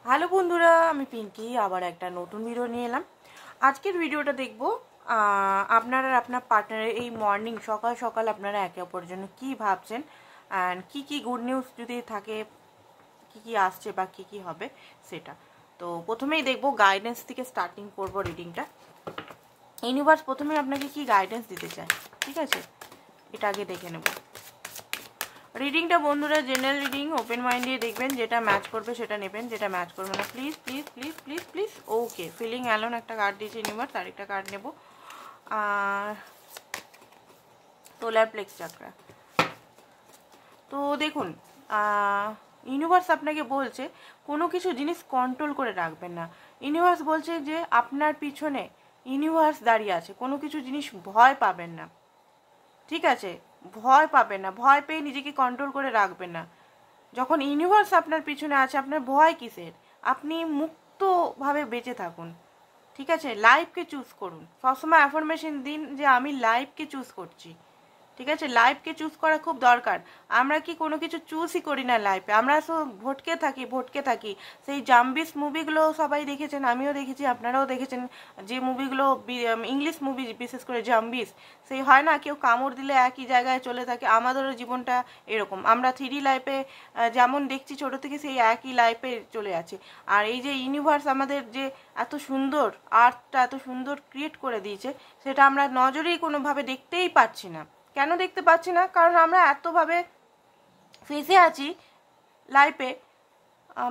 Hello বন্ধুরা, আমি পিঙ্কি আবার একটা নতুন ভিডিও নিয়ে এলাম। আজকের ভিডিওটা দেখব আপনারা আপনার পার্টনারের এই মর্নিং সকাল সকাল আপনারা একে অপরের জন্য কী ভাবছেন অ্যান্ড কী গুড নিউজ যদি থাকে, কি আসছে বা কি হবে সেটা। তো প্রথমেই দেখব গাইডেন্স থেকে স্টার্টিং করব রিডিংটা। ইউনিভার্স প্রথমে আপনাকে কি গাইডেন্স দিতে চায়, ঠিক আছে, এটা আগে দেখে নেব। রিডিংটা বন্ধুরা জেনারেল রিডিং, ওপেন মাইন্ড দিয়ে দেখবেন, যেটা ম্যাচ করবে সেটা নেবেন, যেটা ম্যাচ করবে না please please please please please. Okay, feeling alone একটা কার্ড দিয়েছে ইউনিভার্স, আরেকটা কার্ড নেব। আর সোলার প্লেক্স চাকরা। তো দেখুন, ইউনিভার্স আপনাকে বলছে কোনো কিছু জিনিস কন্ট্রোল করে রাখবেন না। ইউনিভার্স বলছে যে আপনার পিছনে ইউনিভার্স দাঁড়িয়ে আছে, কোনো কিছু জিনিস ভয় পাবেন না, ঠিক আছে, ভয় পাবেন না, ভয় পেয়ে নিজেকে কন্ট্রোল করে রাখবেন না। যখন ইউনিভার্স আপনার পিছনে আছে, আপনার ভয় কিসের? আপনি মুক্তভাবে বেঁচে থাকুন, ঠিক আছে, লাইফকে চুজ করুন। সবসময় অ্যাফার্মেশন দিন যে আমি লাইফকে চুজ করছি, ঠিক আছে, লাইফকে চুজ করা খুব দরকার। আমরা কি কোনো কিছু চুজই করি না লাইফে, আমরা সব ভটকে থাকি। সেই জাম্বিস মুভিগুলো সবাই দেখেছেন, আমিও দেখেছি, আপনারাও দেখেছেন, যে মুভিগুলো ইংলিশ মুভি, বিশেষ করে জাম্বিস, সেই হয় না, কেউ কামড় দিলে একই জায়গায় চলে থাকে। আমাদেরও জীবনটা এরকম, আমরা 3D লাইফে যেমন দেখছি ছোটো থেকে, সেই একই লাইফে চলে আছে। আর এই যে ইউনিভার্স আমাদের যে এত সুন্দর আর্থটা এত সুন্দর ক্রিয়েট করে দিয়েছে, সেটা আমরা নজরেই কোনোভাবে দেখতেই পাচ্ছি না। কেন দেখতে পাচ্ছি না? কারণ আমরা এতভাবে ফেসে আছি লাইফে,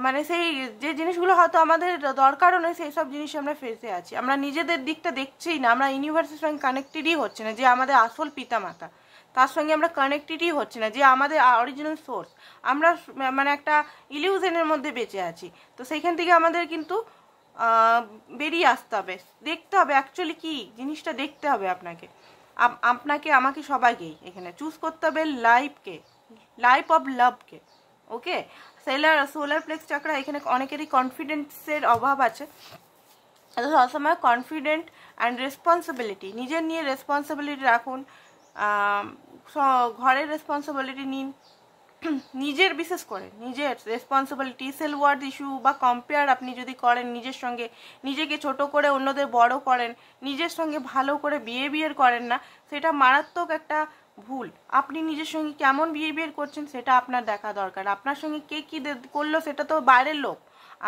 মানে সেই যে জিনিসগুলো হয়তো আমাদের দরকারও নয়, সেই সব জিনিস আমরা ফেসে আছি। আমরা নিজেদের দিকটা দেখছিই না, আমরা ইউনিভার্সের সঙ্গে কানেক্টেডই হচ্ছে না, যে আমাদের আসল পিতামাতা, তার সঙ্গে আমরা কানেক্টেডই হচ্ছে না, যে আমাদের অরিজিনাল সোর্স। আমরা মানে একটা ইলিউশনের মধ্যে বেঁচে আছি। তো সেইখান থেকে আমাদের কিন্তু বেরিয়ে আসতে হবে, দেখতে হবে অ্যাকচুয়ালি কি জিনিসটা, দেখতে হবে আপনাকে আমাকে সবাইকেই এখানে চুজ করতে হবে লাইফকে, লাইফ অফ লাভকে। ওকে, সোলার প্লেক্স চাকরা, এখানে অনেকেরই কনফিডেন্সের অভাব আছে। সবসময় কনফিডেন্ট অ্যান্ড রেসপন্সিবিলিটি, নিজের নিয়ে রেসপন্সিবিলিটি রাখুন, ঘরের রেসপন্সিবিলিটি নিন, নিজের, বিশেষ করে নিজের রেসপন্সিবিলিটি। সেলফ ওয়ার্থ ইস্যু বা কম্পেয়ার আপনি যদি করেন নিজের সঙ্গে, নিজেকে ছোট করে অন্যদের বড় করেন, নিজের সঙ্গে ভালো করে বিহেভিয়ার করেন না, সেটা মারাত্মক একটা ভুল। আপনি নিজের সঙ্গে কেমন বিহেভিয়ার করছেন সেটা আপনার দেখা দরকার। আপনার সঙ্গে কে কী করলো সেটা তো বাইরের লোক,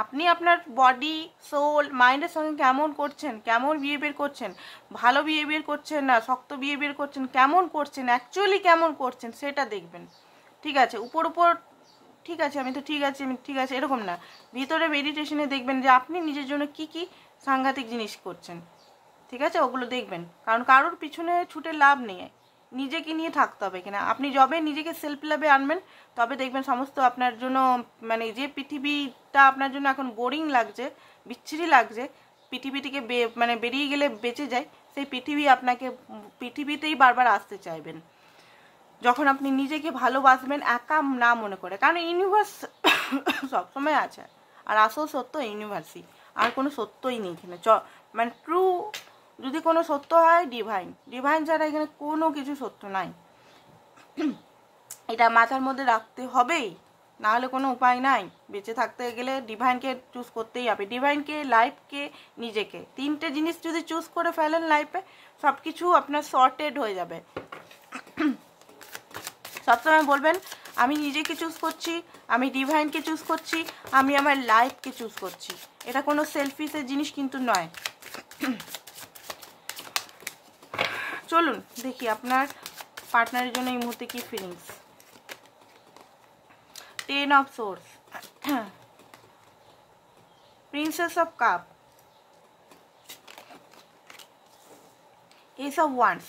আপনি আপনার বডি, সোল, মাইন্ডের সঙ্গে কেমন করছেন, কেমন বিহেভিয়ার করছেন, ভালো বিহেভিয়ার করছেন না শক্ত বিহেভিয়ার করছেন, কেমন করছেন, অ্যাকচুয়ালি কেমন করছেন সেটা দেখবেন, ঠিক আছে। উপর ঠিক আছে, আমি ঠিক আছে এরকম না, ভিতরে মেডিটেশনে দেখবেন যে আপনি নিজের জন্য কি সাংঘাতিক জিনিস করছেন, ঠিক আছে, ওগুলো দেখবেন। কারণ কারোর পিছনে ছুটে লাভ নেই, নিজেকে নিয়ে থাকতে হবে কিনা। আপনি যবে নিজেকে সেলফ লাভে আনবেন, তবে দেখবেন সমস্ত আপনার জন্য, মানে যে পৃথিবীটা আপনার জন্য এখন বোরিং লাগছে, বিচ্ছিরি লাগছে, পৃথিবী থেকে মানে বেরিয়ে গেলে বেঁচে যায়, সেই পৃথিবীতেই বারবার আসতে চাইবেন, যখন আপনি নিজেকে ভালোবাসবেন একা না মনে করে। কারণ ইউনিভার্স সবসময় আছে, আর আসল সত্য ইউনিভার্সই, আর কোনো সত্যই নেই এখানে। মানে ট্রু যদি কোনো সত্য হয় ডিভাইন ছাড়া এখানে কোনো কিছু সত্য নাই। এটা মাথার মধ্যে রাখতে হবেই, না হলে কোনো উপায় নাই। বেঁচে থাকতে গেলে ডিভাইনকে চুজ করতেই হবে, ডিভাইনকে, লাইফকে, নিজেকে। 3টে জিনিস যদি চুজ করে ফেলেন লাইফে, সব কিছু আপনার সর্টেড হয়ে যাবে। সবসময় বলবেন আমি নিজেকে চুজ করছি, আমি ডিভাইনকে চুজ করছি, আমি আমার লাইফকে চুজ করছি। এটা কোনো সেলফিসের জিনিস কিন্তু নয়। চলুন দেখি আপনার পার্টনারের জন্য এই মুহূর্তে কি feelings. 10 of swords, princess of cup, S of wands,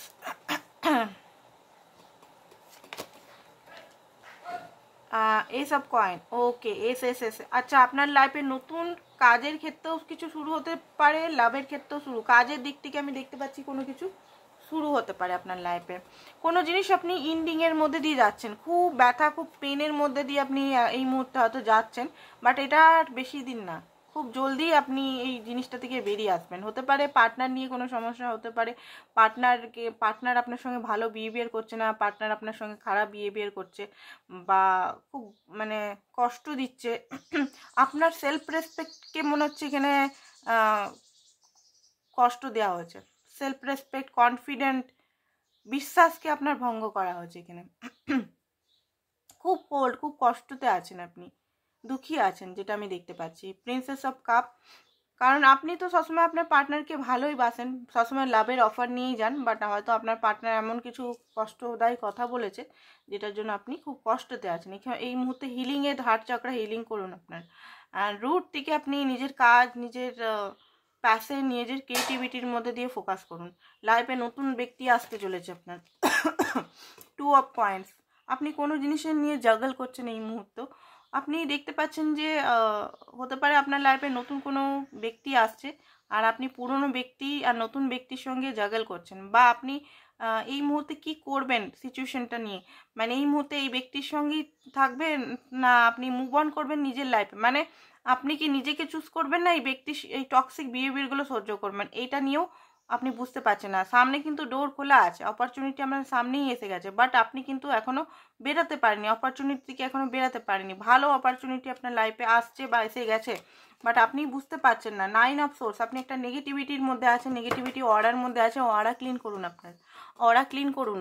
S of coin. Okay, S. আচ্ছা, আপনার লাইফে নতুন কাজের ক্ষেত্রেও কিছু শুরু হতে পারে, লাভের ক্ষেত্রেও শুরু, কাজের দিক থেকে আমি দেখতে পাচ্ছি কোনো কিছু শুরু হতে পারে আপনার লাইফে। কোনো জিনিস আপনি ইন্ডিংয়ের মধ্যে দিয়ে যাচ্ছেন, খুব ব্যথা, খুব পেনের মধ্যে দিয়ে আপনি এই মুহূর্তে হয়তো যাচ্ছেন, বাট এটা বেশি দিন না, খুব খুব জলদি আপনি এই জিনিসটা থেকে বেরিয়ে আসবেন। হতে পারে পার্টনার নিয়ে কোনো সমস্যা, হতে পারে পার্টনার আপনার সঙ্গে ভালো বিহেভিয়ার করছে না, পার্টনার আপনার সঙ্গে খারাপ বিহেভিয়ার করছে বা খুব মানে কষ্ট দিচ্ছে। আপনার সেলফ রেসপেক্টকে মনে হচ্ছে এখানে কষ্ট দেওয়া হয়েছে। সেলফ রেসপেক্ট, কনফিডেন্ট, বিশ্বাসকে আপনার ভঙ্গ করা হয়েছে এখানে। খুব কোল্ড, খুব কষ্টতে আছেন আপনি, দুঃখী আছেন, যেটা আমি দেখতে পাচ্ছি। প্রিন্সেস অফ কাপ, কারণ আপনি তো সবসময় আপনার পার্টনারকে ভালোই বাসেন, সবসময় লাভের অফার নিয়েই যান, বাট হয়তো আপনার পার্টনার এমন কিছু কষ্টদায়ী কথা বলেছে যেটার জন্য আপনি খুব কষ্টতে আছেন। এই মুহূর্তে হিলিংয়ের হার্ট চক্রা হিলিং করুন আপনার। আর রুট থেকে আপনি নিজের কাজ, নিজের প্যাশন, নিজের ক্রিয়েটিভিটির মধ্যে দিয়ে ফোকাস করুন। লাইফে নতুন ব্যক্তি আসতে চলেছে আপনার। 2 অফ কয়েন্স, আপনি কোনো জিনিসের নিয়ে জাগল করছেন এই মুহূর্তে। আপনি দেখতে পাচ্ছেন যে হতে পারে আপনার লাইফে নতুন কোনো ব্যক্তি আসছে আর আপনি পুরনো ব্যক্তি আর নতুন ব্যক্তির সঙ্গে জাগল করছেন, বা আপনি এই মুহূর্তে কি করবেন সিচুয়েশনটা নিয়ে, মানে এই মুহূর্তে এই ব্যক্তির সঙ্গেই থাকবেন না আপনি মুভ অন করবেন নিজের লাইফে, মানে আপনি কি নিজেকে চুজ করবেন না এই টক্সিক বিহেভিয়ারগুলো সহ্য করবেন, এইটা নিয়েও আপনি বুঝতে পারছেন না। সামনে কিন্তু ডোর খোলা আছে, অপরচুনিটি আমার সামনেই এসে গেছে, বাট আপনি কিন্তু এখনও বেরোতে পারেনি, অপরচুনিটি থেকে এখনও বেরোতে পারেনি। ভালো অপরচুনিটি আপনার লাইফে আসছে বা এসে গেছে, বাট আপনি বুঝতে পারছেন না। 9 অফ সোর্স, আপনি একটা নেগেটিভিটির মধ্যে আছেন, নেগেটিভিটি অরার মধ্যে আছে। অরা ক্লিন করুন, আপনার অরা ক্লিন করুন,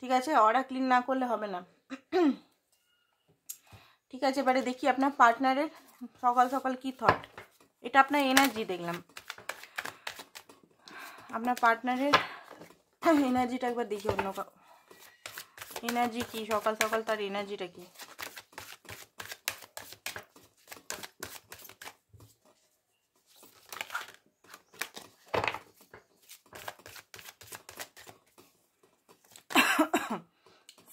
ঠিক আছে? অরা ক্লিন না করলে হবে না। ঠিক আছে, এবারে দেখি আপনার পার্টনারের সকাল সকাল কি থট। এটা আপনার এনার্জি দেখলাম, আপনার পার্টনারের এনার্জিটা একবার দেখি। অন্য এনার্জি কি সকাল সকাল, তার এনার্জিটা কি?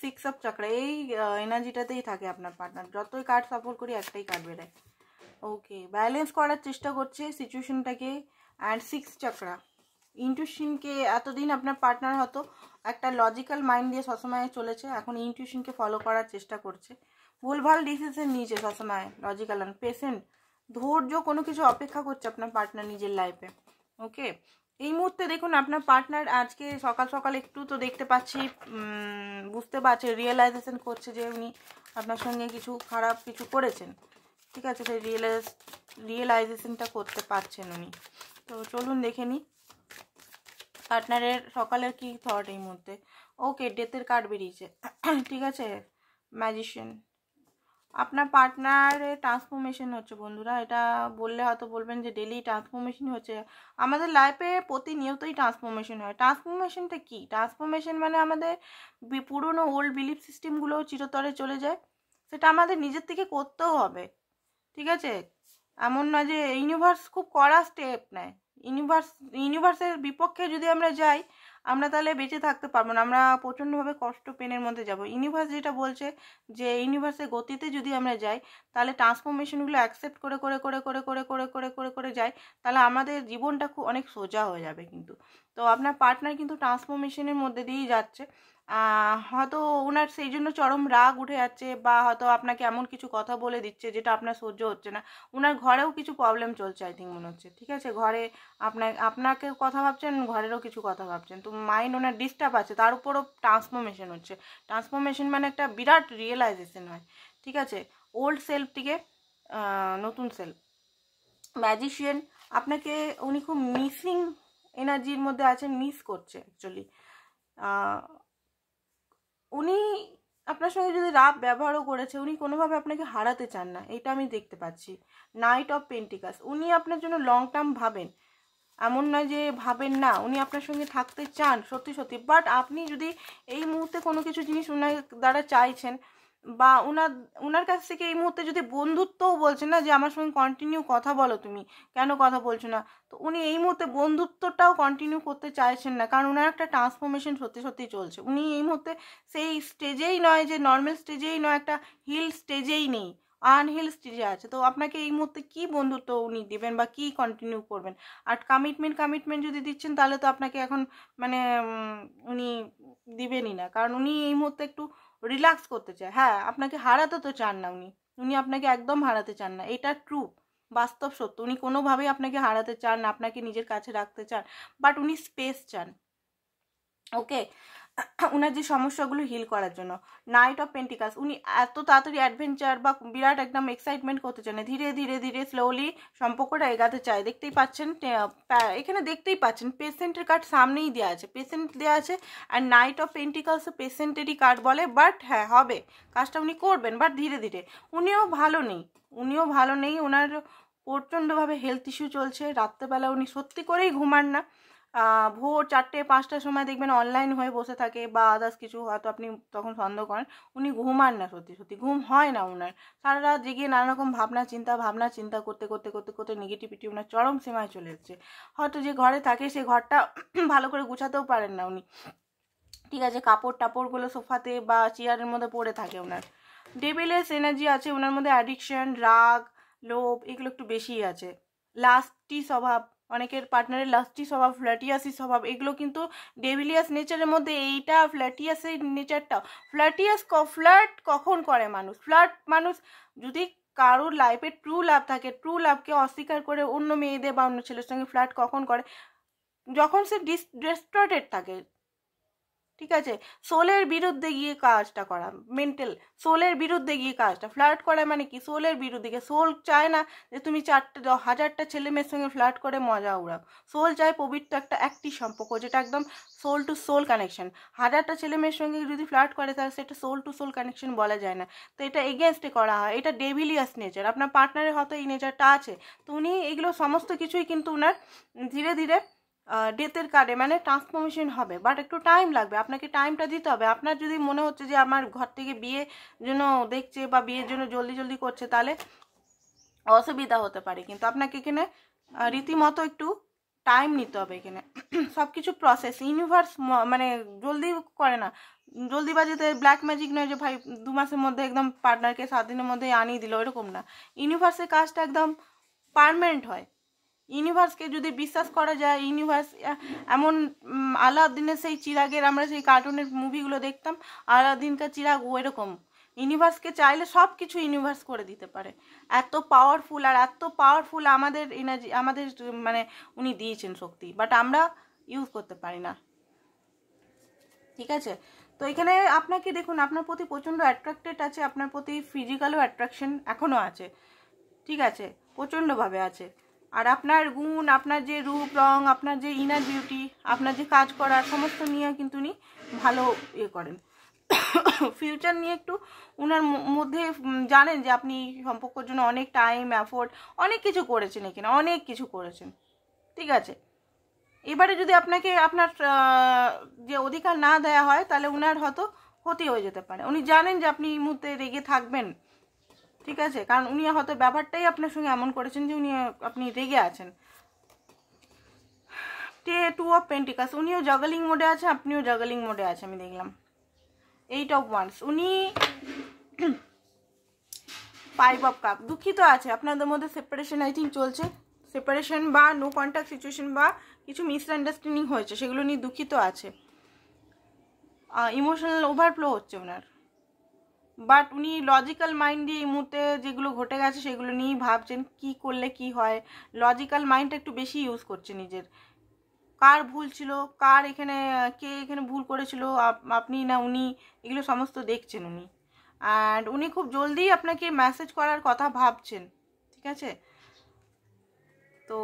সিক্স অফ চক্রা, এই এনার্জিটাতেই থাকে আপনার পার্টনার। যতই কার্ড সাপোর্ট করি একটাই কার্ড বেরোয়। ওকে, ব্যালেন্স করার চেষ্টা করছে সিচুয়েশনটাকে। অ্যান্ড 6 চক্রা, ইনটিউশনকে এতদিন আপনার পার্টনার হয়তো একটা লজিক্যাল মাইন্ড দিয়ে সবসময় চলেছে, এখন ইনটিউশনকে ফলো করার চেষ্টা করছে। ভুলভাল ডিসিশন নিয়েছে সবসময়, লজিক্যাল অ্যান্ড পেশেন্ট, ধৈর্য কোনো কিছু অপেক্ষা করছে আপনার পার্টনার নিজের লাইফে। ওকে, এই মুহূর্তে দেখুন আপনার পার্টনার আজকে সকাল সকাল একটু তো দেখতে পাচ্ছি, বুঝতে পারছে, রিয়েলাইজেশন করছে যে উনি আপনার সঙ্গে কিছু খারাপ কিছু করেছেন। ঠিক আছে, সেই রিয়েলাইজেশনটা করতে পারছেন উনি। তো চলুন দেখে নিই পার্টনারের সকালের কি থট এই মুহূর্তে। ওকে, ডেথের কার্ড বেরিয়েছে। ঠিক আছে, ম্যাজিশিয়ান, আপনার পার্টনারের ট্রান্সফরমেশন হচ্ছে বন্ধুরা। এটা বললে হয়তো বলবেন যে ডেলি ট্রান্সফরমেশন হচ্ছে, আমাদের লাইফে প্রতিনিয়তই ট্রান্সফরমেশন হয়। ট্রান্সফরমেশনটা কি? ট্রান্সফরমেশন মানে আমাদের পুরনো ওল্ড বিলিফ সিস্টেমগুলোও চিরতরে চলে যায়, সেটা আমাদের নিজের থেকে করতেও হবে। ঠিক আছে, এমন না যে ইউনিভার্স খুব কড়া স্টেপ নেয়। ইউনিভার্সের বিপক্ষে যদি আমরা যাই, আমরা তাহলে বেঁচে থাকতে পারবো না, আমরা প্রচণ্ডভাবে কষ্ট পেনের মধ্যে যাব। ইউনিভার্স যেটা বলছে যে ইউনিভার্সের গতিতে যদি আমরা যাই, তাহলে ট্রান্সফরমেশনগুলো অ্যাকসেপ্ট করে করে করে করে করে করে করে করে করে যাই, তাহলে আমাদের জীবনটা খুব অনেক সোজা হয়ে যাবে কিন্তু। তো আপনার পার্টনার কিন্তু ট্রান্সফরমেশনের মধ্যে দিয়েই যাচ্ছে। হয়তো ওনার সেই জন্য চরম রাগ উঠে যাচ্ছে, বা হয়তো আপনাকে এমন কিছু কথা বলে দিচ্ছে যেটা আপনার সহ্য হচ্ছে না। ওনার ঘরেও কিছু প্রবলেম চলছে আই থিঙ্ক, মনে হচ্ছে। ঠিক আছে, ঘরে আপনাকে কথা ভাবছেন, ঘরেরও কিছু কথা ভাবছেন, তো মাইন্ড ওনার ডিস্টার্ব আছে, তার উপরও ট্রান্সফরমেশন হচ্ছে। ট্রান্সফরমেশন মানে একটা বিরাট রিয়েলাইজেশন হয়। ঠিক আছে, ওল্ড সেলফ থেকে নতুন সেলফ। ম্যাজিশিয়ান, আপনাকে উনি খুব মিসিং এনার্জির মধ্যে আছেন, মিস করছে অ্যাকচুয়ালি। উনি আপনার সঙ্গে যদি রাফ ব্যবহারও করেছে, উনি কোনোভাবে আপনাকে হারাতে চান না, এটা আমি দেখতে পাচ্ছি। নাইট অফ পেন্টিকাস, উনি আপনার জন্য লং টার্ম ভাবেন, এমন নয় যে ভাবেন না, উনি আপনার সঙ্গে থাকতে চান সত্যি সত্যি। বাট আপনি যদি এই মুহূর্তে কোনো কিছু জিনিস ওনার দ্বারা চাইছেন, বা ওনার কাছ থেকে এই মুহূর্তে যদি বন্ধুত্বও বলছেন না যে আমার সঙ্গে কন্টিনিউ কথা বলো, তুমি কেন কথা বলছো না, তো উনি এই মুহূর্তে বন্ধুত্বটাও কন্টিনিউ করতে চাইছেন না, কারণ ওনার একটা ট্রান্সফরমেশন সত্যি সত্যি চলছে। উনি এই মুহূর্তে সেই স্টেজেই নয়, যে নর্মাল স্টেজেই নয়, একটা হিল স্টেজেই নেই, আনহিল স্টেজে আছে। তো আপনাকে এই মুহূর্তে কি বন্ধুত্ব উনি দিবেন বা কি কন্টিনিউ করবেন? আর কমিটমেন্ট যদি দিচ্ছেন, তাহলে তো আপনাকে এখন মানে উনি দিবেনই না, কারণ উনি এই মুহূর্তে একটু রিল্যাক্স করতে চায়। হ্যাঁ, আপনাকে হারাতে তো চান না উনি, আপনাকে একদম হারাতে চান না, এটা ট্রু। বাস্তব সত্য। উনি কোনোভাবেই আপনাকে হারাতে চান না, আপনাকে নিজের কাছে রাখতে চান, বাট উনি স্পেস চান। ওকে, উনার যে সমস্যাগুলো হিল করার জন্য। নাইট অফ পেন্টিকালস, উনি এত তাড়াতাড়ি অ্যাডভেঞ্চার বা বিরাট একদম এক্সাইটমেন্ট করতে চান না, ধীরে ধীরে ধীরে স্লোলি সম্পর্কটা এগাতে চায়। দেখতেই পাচ্ছেন, এখানে দেখতেই পাচ্ছেন পেশেন্টের কার্ড সামনেই দেওয়া আছে, পেশেন্ট দেওয়া আছে। আর নাইট অফ পেন্টিকালস পেশেন্টেরই কার্ড বলে, বাট হ্যাঁ হবে, কাজটা উনি করবেন, বাট ধীরে ধীরে। উনিও ভালো নেই, ওনার প্রচণ্ডভাবে হেলথ ইস্যু চলছে। রাত্রেবেলা উনি সত্যি করেই ঘুমান না, ভোর 4-5টার সময় দেখবেন অনলাইন হয়ে বসে থাকে, বা আদার্স কিছু হয়তো আপনি তখন সন্দেহ করেন। উনি ঘুমান না, সত্যি ঘুম হয় না ওনার। সারা রাত জেগে নানা রকম ভাবনা চিন্তা করতে করতে করতে করতে নেগেটিভিটি ওনার চরম সীমায় চলে যাচ্ছে। হয়তো যে ঘরে থাকে সে ঘরটা ভালো করে গুছাতেও পারেন না উনি, ঠিক আছে, কাপড় টাপড়গুলো সোফাতে বা চেয়ারের মধ্যে পড়ে থাকে ওনার। ডেভিলেস এনার্জি আছে ওনার মধ্যে, অ্যাডিকশন, রাগ, লোভ এগুলো একটু বেশিই আছে। লাস্টি স্বভাব, অনেকের পার্টনারের লাস্টি স্বভাব, ফ্ল্যাটিয়াসি স্বভাব, এগুলো কিন্তু ডেভিলিয়াস নেচারের মধ্যে এইটা ফ্ল্যাটিয়াসের নেচারটাও। ফ্ল্যাট কখন করে মানুষ? মানুষ যদি কারোর লাইফে ট্রু লাভ থাকে, ট্রু লাভকে অস্বীকার করে অন্য মেয়েদের বা অন্য ছেলের সঙ্গে ফ্ল্যাট কখন করে? যখন সে ডিস্টর্টেড থাকে, ঠিক আছে, সোলের বিরুদ্ধে গিয়ে কাজটা করা, মেন্টাল সোলের বিরুদ্ধে গিয়ে কাজটা। ফ্লার্ট করা মানে কি? সোলের বিরুদ্ধে গিয়ে। সোল চায় না যে তুমি 4,000টা ছেলে মেয়ের সঙ্গে ফ্লার্ট করে মজা উড়াও। সোল চায় পবিত্র একটা একটি সম্পর্ক, যেটা একদম সোল টু সোল কানেকশন। 1000টা ছেলে মেয়ের সঙ্গে যদি ফ্লার্ট করে তাহলে সেটা সোল টু সোল কানেকশন বলা যায় না। তো এটা এগেনস্টে করা হয়, এটা ডেভিলিয়াস নেচার। আপনার পার্টনারের হয়তো এই নেচারটা আছে, তো উনি এগুলো সমস্ত কিছুই কিন্তু উনার ধীরে ধীরে ডেথের কার্ডে মানে ট্রান্সফরমেশন হবে, বাট একটু টাইম লাগবে, আপনাকে টাইমটা দিতে হবে। আপনার যদি মনে হচ্ছে যে আমার ঘর থেকে বিয়ে জন্য দেখছে বা বিয়ের জন্য জলদি করছে, তাহলে অসুবিধা হতে পারে, কিন্তু আপনাকে এখানে রীতিমতো একটু টাইম নিতে হবে। এখানে সব কিছু প্রসেস, ইউনিভার্স মানে জলদি করে না, জলদিবাজিতে ব্ল্যাক ম্যাজিক নয় যে ভাই 2 মাসের মধ্যে একদম পার্টনারকে 7 দিনের মধ্যে আনিয়ে দিল, এরকম না। ইউনিভার্সের কাজটা একদম পার্মানেন্ট হয়। ইউনিভার্সকে যদি বিশ্বাস করা যায়, ইউনিভার্স এমন আলাদিনের সেই চিরাগের, আমরা সেই কার্টুনের মুভিগুলো দেখতাম, আলাদিনকার চিরাগ ওইরকম। ইউনিভার্সকে চাইলে সব কিছু ইউনিভার্স করে দিতে পারে, এত পাওয়ারফুল। আর এত পাওয়ারফুল আমাদের এনার্জি, আমাদের মানে উনি দিয়েছেন শক্তি, বাট আমরা ইউজ করতে পারি না, ঠিক আছে। তো এখানে আপনাকে দেখুন, আপনার প্রতি প্রচণ্ড অ্যাট্রাক্টেড আছে, আপনার প্রতি ফিজিক্যালও অ্যাট্রাকশন এখনও আছে, ঠিক আছে, প্রচণ্ডভাবে আছে। আর আপনার গুণ, আপনার যে রূপ রং, আপনার যে ইনার বিউটি, আপনার যে কাজ করার সমস্ত নিয়ে কিন্তু উনি ভালো ইয়ে করেন। ফিউচার নিয়ে একটু ওনার মধ্যে জানেন যে আপনি সম্পর্কের জন্য অনেক টাইম এফোর্ট অনেক কিছু করেছেন, এখানে অনেক কিছু করেছেন, ঠিক আছে। এবারে যদি আপনাকে আপনার যে অধিকার না দেয়া হয়, তাহলে ওনার হয়তো ক্ষতি হয়ে যেতে পারে। উনি জানেন যে আপনি এই মুহূর্তে রেগে থাকবেন, ঠিক আছে, কারণ উনি হয়তো ব্যাপারটাই আপনার সঙ্গে এমন করেছেন যে আপনি রেগে আছেন। 2 অফ পেন্টিকালস, উনিও জাগলিং মোডে আছে, আপনিও জাগলিং মোডে আছে, আমি দেখলাম। 8 অফ ওয়ান্স, উনি 5 অফ কাপ, দুঃখিত আছে, আপনাদের মধ্যে সেপারেশন আই থিঙ্ক চলছে, সেপারেশন বা নো কন্ট্যাক্ট সিচুয়েশন বা কিছু মিসআন্ডারস্ট্যান্ডিং হয়েছে, সেগুলো নিয়ে দুঃখিত আছে। ইমোশনাল ওভারফ্লো হচ্ছে ওনার, বাট উনি লজিক্যাল মাইন্ড দিয়ে এই মুহূর্তে যেগুলো ঘটে গেছে সেগুলো নিয়েই ভাবছেন কি করলে কি হয়। লজিক্যাল মাইন্ডটা একটু বেশি ইউজ করছে নিজের। কার ভুল ছিল, কার এখানে কে এখানে ভুল করেছিল, আপনি না উনি, এগুলো সমস্ত দেখছেন উনি। অ্যান্ড উনি খুব জলদি আপনাকে মেসেজ করার কথা ভাবছেন, ঠিক আছে। তো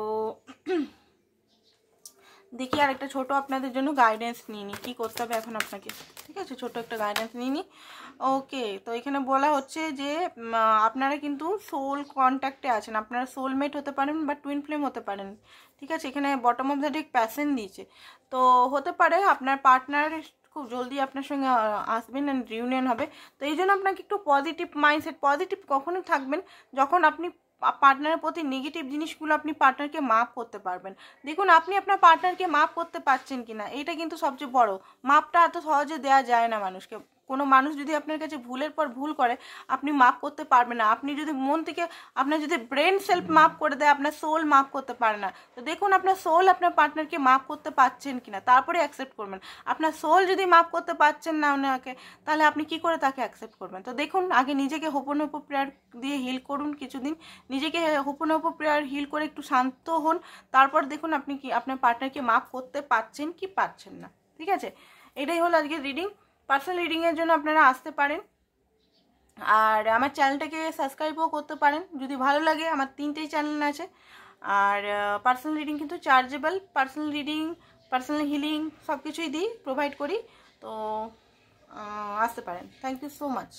দেখি আর একটা ছোটো আপনাদের জন্য গাইডেন্স নিয়ে নিই, কী করতে হবে এখন আপনাকে, ঠিক আছে, ছোটো একটা গাইডেন্স নিয়ে নিই। ওকে, তো এখানে বলা হচ্ছে যে আপনারা কিন্তু সোল কন্ট্যাক্টে আছেন, আপনারা সোলমেট হতে পারেন বা টুইন ফ্লেম হতে পারেন, ঠিক আছে। এখানে bottom of the deck passion দিয়েছে, তো হতে পারে আপনার পার্টনার খুব জলদি আপনার সঙ্গে আসবেন অ্যান্ড রিউনিয়ন হবে। তো এই জন্য আপনাকে একটু পজিটিভ মাইন্ডসেট, পজিটিভ কখনই থাকবেন যখন আপনি পার্টনারের প্রতি নেগেটিভ জিনিসগুলো আপনি পার্টনারকে মাপ করতে পারবেন। দেখুন আপনি আপনার পার্টনারকে মাপ করতে পারছেন কিনা, এইটা কিন্তু সবচেয়ে বড়। মাপটা এত সহজে দেওয়া যায় না মানুষকে, কোনো মানুষ যদি আপনার কাছে ভুলের পর ভুল করে আপনি মাফ করতে পারবেন না। আপনি যদি মন থেকে, আপনার যদি ব্রেন সেলফ মাফ করে দেয়, আপনার সোল মাফ করতে পারে না। তো দেখুন আপনার সোল আপনার পার্টনারকে মাফ করতে পারছেন কিনা, তারপরে অ্যাকসেপ্ট করবেন। আপনার সোল যদি মাফ করতে পারছেন না ওনাকে, তাহলে আপনি কি করে তাকে অ্যাকসেপ্ট করবেন? তো দেখুন, আগে নিজেকে হোপোনোপো প্রেয়ার দিয়ে হিল করুন কিছুদিন, নিজেকে হোপোনোপো প্রেয়ার হিল করে একটু শান্ত হন, তারপর দেখুন আপনি কি আপনার পার্টনারকে মাফ করতে পারছেন কি পারছেন না। ঠিক আছে, এটাই হলো আজকে রিডিং। পার্সোনাল রিডিংয়ের জন্য আপনারা আসতে পারেন, আর আমার চ্যানেলটাকে সাবস্ক্রাইবও করতে পারেন যদি ভালো লাগে। আমার 3টেই চ্যানেল আছে। আর পার্সোনাল রিডিং কিন্তু chargeable, personal reading, personal healing সব কিছুই দিই, প্রোভাইড করি। তো আসতে পারেন। Thank you so much.